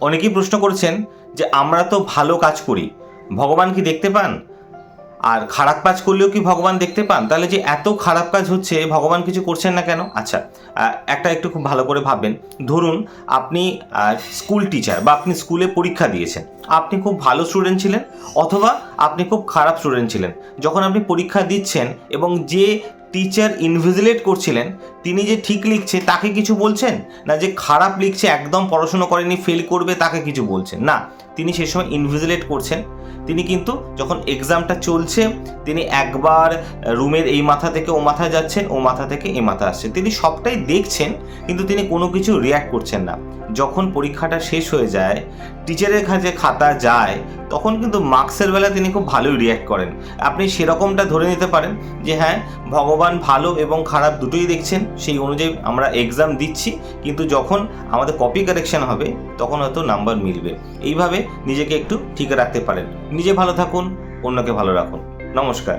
অনেকেই প্রশ্ন করছেন যে আমরা তো ভালো কাজ করি, ভগবান কি দেখতে পান? আর খারাপ কাজ করলেও কি ভগবান দেখতে পান? তাহলে যে এত খারাপ কাজ হচ্ছে, ভগবান কিছু করছেন না কেন? আচ্ছা, একটু খুব ভালো করে ভাববেন। ধরুন আপনি স্কুল টিচার বা আপনি স্কুলে পরীক্ষা দিয়েছেন, আপনি খুব ভালো স্টুডেন্ট ছিলেন অথবা আপনি খুব খারাপ স্টুডেন্ট ছিলেন। যখন আপনি পরীক্ষা দিচ্ছেন এবং যে টিচার ইনভিজিলেট করছিলেন তিনি যে ঠিক লিখছে তাকে কিছু বলছেন না, যে খারাপ লিখছে একদম পড়াশুনো করেনি ফেল করবে তাকে কিছু বলছেন না, তিনি সে সময় ইনভিজিলেট করছেন। তিনি কিন্তু যখন এক্সামটা চলছে তিনি একবার রুমের এই মাথা থেকে ও মাথায় যাচ্ছেন, ও মাথা থেকে এ মাথা আসছেন, তিনি সবটাই দেখছেন কিন্তু তিনি কোনো কিছু রিয়্যাক্ট করছেন না। যখন পরীক্ষাটা শেষ হয়ে যায়, টিচারের কাছে খাতা যায়, তখন কিন্তু মার্কসের বেলা তিনি খুব ভালোই রিয়্যাক্ট করেন। আপনি সেরকমটা ধরে নিতে পারেন যে হ্যাঁ, ভগবান ভালো এবং খারাপ দুটোই দেখছেন, সেই অনুযায়ী আমরা এক্সাম দিচ্ছি, কিন্তু যখন আমাদের কপি কারেকশন হবে তখন হয়তো নাম্বার মিলবে। এইভাবে নিজেকে একটু ঠিক রাখতে পারেন। নিজে ভালো থাকুন, অন্যকে ভালো রাখুন। নমস্কার।